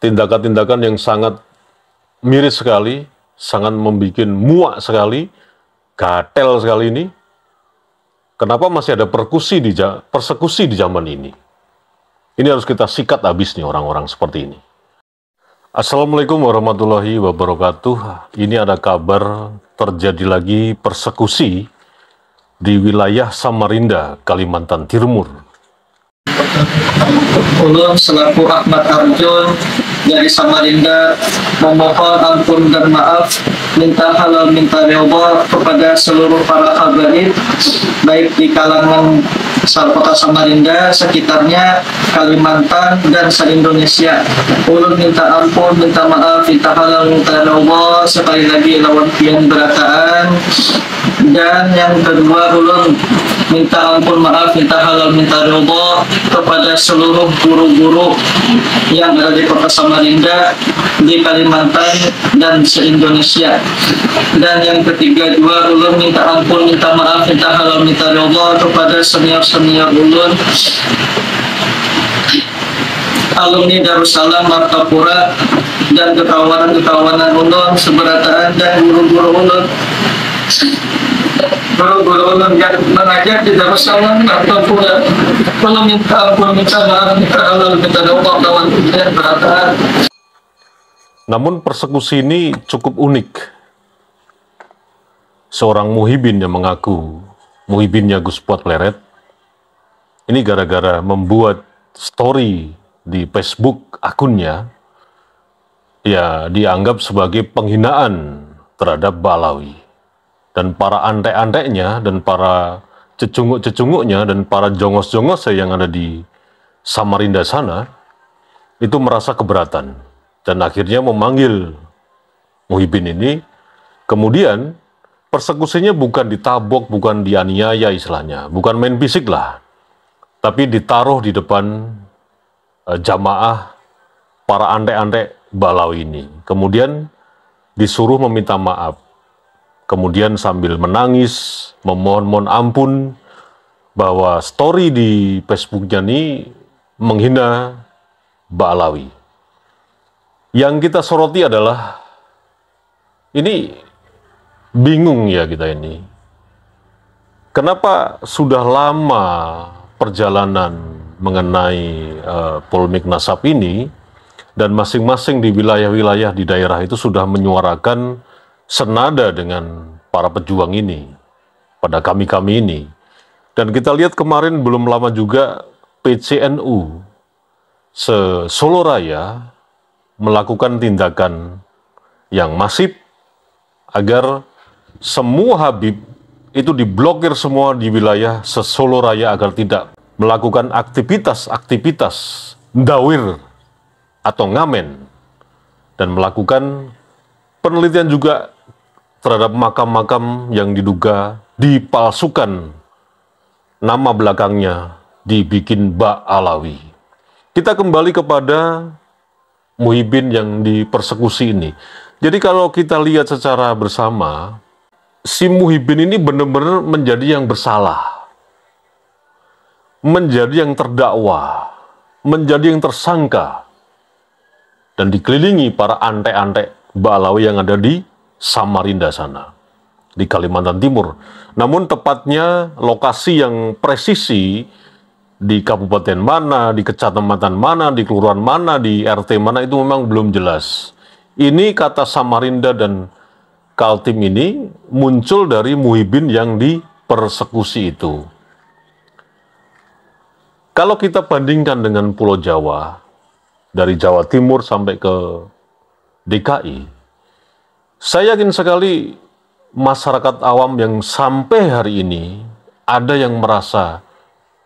tindakan-tindakan yang sangat miris sekali, sangat membuat muak sekali, gatel sekali ini. Kenapa masih ada persekusi di zaman ini? Ini harus kita sikat habis nih orang-orang seperti ini. Assalamualaikum warahmatullahi wabarakatuh. Ini ada kabar terjadi lagi persekusi di wilayah Samarinda, Kalimantan Timur. Ulun selaku Ahmad Arjun dari Samarinda memohon ampun dan maaf, minta halal minta ridha kepada seluruh para habaib baik di kalangan kota Samarinda, sekitarnya, Kalimantan, dan se-Indonesia. Ulun minta ampun, minta maaf, minta halal, minta ridha, sekali lagi lawan pian berataan. Dan yang kedua, ulun minta ampun, maaf, minta halal, minta ridha kepada seluruh guru-guru yang ada di kota Samarinda, di Kalimantan, dan se-Indonesia. Dan yang ketiga juga, ulun minta ampun, minta maaf, minta halal, minta ridha kepada senior-senior ulun, alumni Darussalam Martapura, dan kekawanan-kekawanan ulun seberataan, dan guru-guru ulun yang mengajar di Darussalam Martapura. Kalau minta ampun, minta maaf, minta halal, minta ridha lawan berataan. Namun persekusi ini cukup unik. Seorang muhibin yang mengaku muhibinnya Gus Fuad Pleret, ini gara-gara membuat story di Facebook akunnya, ya dianggap sebagai penghinaan terhadap Ba'alawi. Dan para antek-anteknya, dan para cecunguk-cecunguknya, dan para jongos-jongos yang ada di Samarinda sana, itu merasa keberatan. Dan akhirnya memanggil muhibin ini. Kemudian persekusinya bukan ditabok, bukan dianiaya istilahnya, bukan main fisik lah, tapi ditaruh di depan jamaah para antek-antek Ba'alawi ini. Kemudian disuruh meminta maaf. Kemudian sambil menangis, memohon-mohon ampun bahwa story di Facebooknya ini menghina Ba'alawi. Yang kita soroti adalah, ini bingung ya kita ini. Kenapa sudah lama perjalanan mengenai polemik nasab ini, dan masing-masing di wilayah-wilayah di daerah itu sudah menyuarakan senada dengan para pejuang ini, pada kami-kami ini. Dan kita lihat kemarin belum lama juga PCNU se-Solo Raya melakukan tindakan yang masif agar semua Habib itu diblokir semua di wilayah se-Solo Raya agar tidak melakukan aktivitas-aktivitas ndawir atau ngamen, dan melakukan penelitian juga terhadap makam-makam yang diduga dipalsukan, nama belakangnya dibikin Ba'alawi. Kita kembali kepada muhibin yang dipersekusi ini. Jadi kalau kita lihat secara bersama, si muhibin ini benar-benar menjadi yang bersalah, menjadi yang terdakwa, menjadi yang tersangka, dan dikelilingi para antek-antek Ba'alawi yang ada di Samarinda sana, di Kalimantan Timur. Namun tepatnya lokasi yang presisi di kabupaten mana, di kecamatan mana, di kelurahan mana, di RT mana, itu memang belum jelas. Ini kata Samarinda dan Kaltim ini muncul dari muhibin yang dipersekusi itu. Kalau kita bandingkan dengan Pulau Jawa, dari Jawa Timur sampai ke DKI, saya yakin sekali masyarakat awam yang sampai hari ini ada yang merasa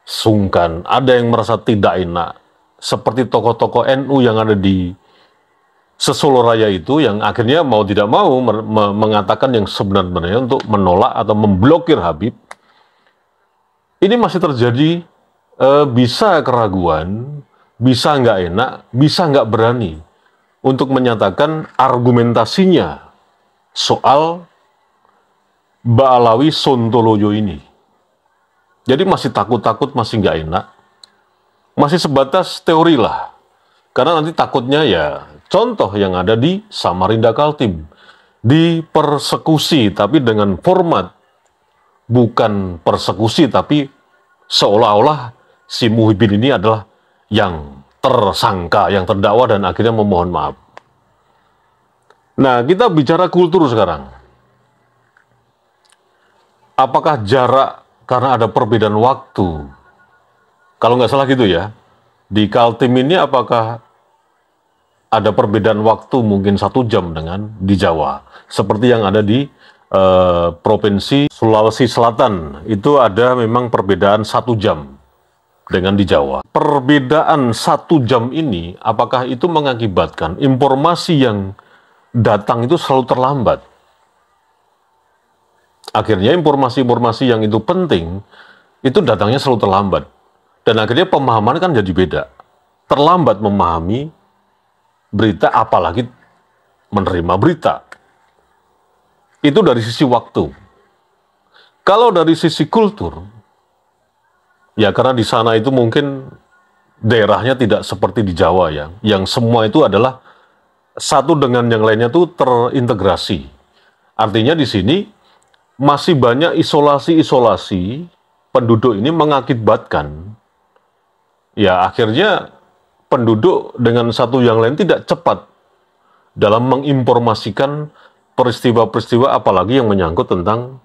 sungkan, ada yang merasa tidak enak, seperti tokoh-tokoh NU yang ada di se-Solo Raya itu, yang akhirnya mau tidak mau mengatakan yang sebenarnya untuk menolak atau memblokir Habib. Ini masih terjadi, bisa keraguan, bisa nggak enak, bisa nggak berani untuk menyatakan argumentasinya soal Ba'alawi Sontoloyo ini. Jadi masih takut-takut, masih nggak enak, masih sebatas teori lah. Karena nanti takutnya ya contoh yang ada di Samarinda Kaltim, dipersekusi tapi dengan format bukan persekusi, tapi seolah-olah si Muhyiddin ini adalah yang tersangka, yang terdakwa dan akhirnya memohon maaf. Nah, kita bicara kultur sekarang. Apakah jarak karena ada perbedaan waktu? Kalau nggak salah gitu ya, di Kaltim ini apakah ada perbedaan waktu mungkin 1 jam dengan di Jawa? Seperti yang ada di Provinsi Sulawesi Selatan, itu ada memang perbedaan 1 jam dengan di Jawa. Perbedaan 1 jam ini, apakah itu mengakibatkan informasi yang datang itu selalu terlambat? Akhirnya informasi-informasi yang itu penting, itu datangnya selalu terlambat. Dan akhirnya pemahaman kan jadi beda. Terlambat memahami berita, apalagi menerima berita. Itu dari sisi waktu. Kalau dari sisi kultur, ya karena di sana itu mungkin daerahnya tidak seperti di Jawa ya, yang semua itu adalah satu dengan yang lainnya itu terintegrasi. Artinya di sini masih banyak isolasi-isolasi penduduk ini mengakibatkan ya akhirnya penduduk dengan satu yang lain tidak cepat dalam menginformasikan peristiwa-peristiwa apalagi yang menyangkut tentang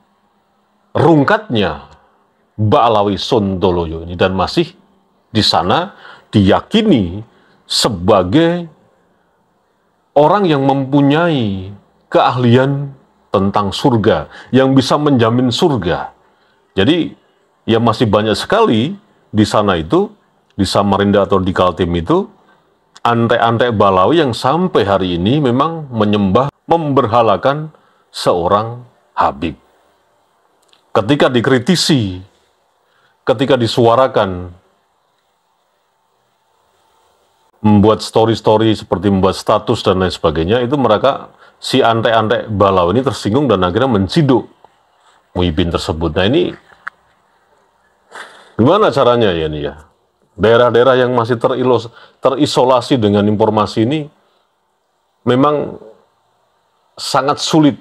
rungkatnya Ba'alawi Sontoloyo ini, dan masih di sana diyakini sebagai orang yang mempunyai keahlian tentang surga, yang bisa menjamin surga. Jadi, ya masih banyak sekali di sana itu, di Samarinda atau di Kaltim itu, antek-antek Balawi yang sampai hari ini memang menyembah, memberhalakan seorang Habib. Ketika dikritisi, ketika disuarakan, membuat story-story seperti membuat status dan lain sebagainya, itu mereka, si antek-antek Balawi ini tersinggung dan akhirnya menciduk Muhyiddin tersebut. Nah ini, gimana caranya ya ini ya? Daerah-daerah yang masih terisolasi dengan informasi ini, memang sangat sulit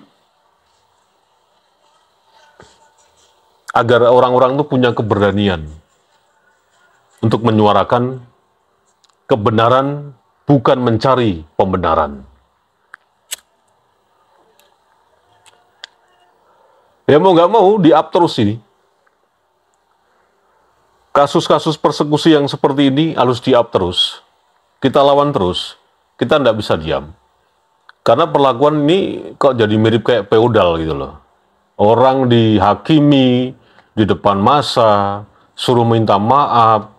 agar orang-orang itu punya keberanian untuk menyuarakan kebenaran, bukan mencari pembenaran. Ya mau nggak mau, di-up terus ini. Kasus-kasus persekusi yang seperti ini harus di-up terus. Kita lawan terus. Kita nggak bisa diam. Karena perlakuan ini kok jadi mirip kayak feodal gitu loh. Orang dihakimi di depan massa, suruh minta maaf,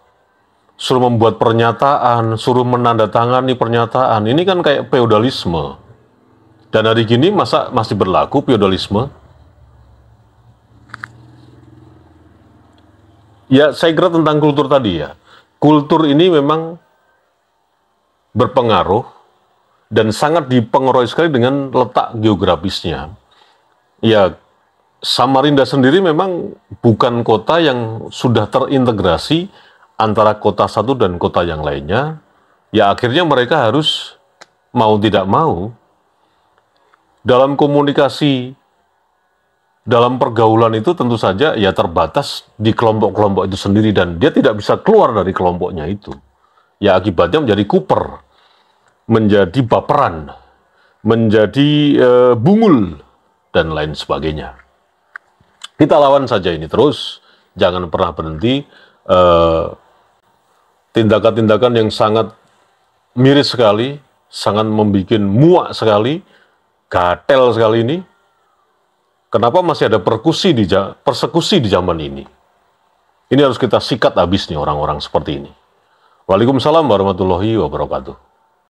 suruh membuat pernyataan, suruh menandatangani pernyataan. Ini kan kayak feodalisme. Dan hari gini masa masih berlaku feodalisme? Ya, saya kira tentang kultur tadi ya. Kultur ini memang berpengaruh dan sangat dipengaruhi sekali dengan letak geografisnya. Ya, Samarinda sendiri memang bukan kota yang sudah terintegrasi antara kota satu dan kota yang lainnya. Ya, akhirnya mereka harus mau tidak mau dalam komunikasi, dalam pergaulan itu tentu saja ya terbatas di kelompok-kelompok itu sendiri dan dia tidak bisa keluar dari kelompoknya itu. Ya akibatnya menjadi kuper, menjadi baperan, menjadi bungul dan lain sebagainya. Kita lawan saja ini terus, jangan pernah berhenti. Tindakan-tindakan yang sangat miris sekali, sangat membuat muak sekali, gatel sekali ini. Kenapa masih ada persekusi di zaman ini? Ini harus kita sikat habis nih orang-orang seperti ini. Waalaikumsalam warahmatullahi wabarakatuh.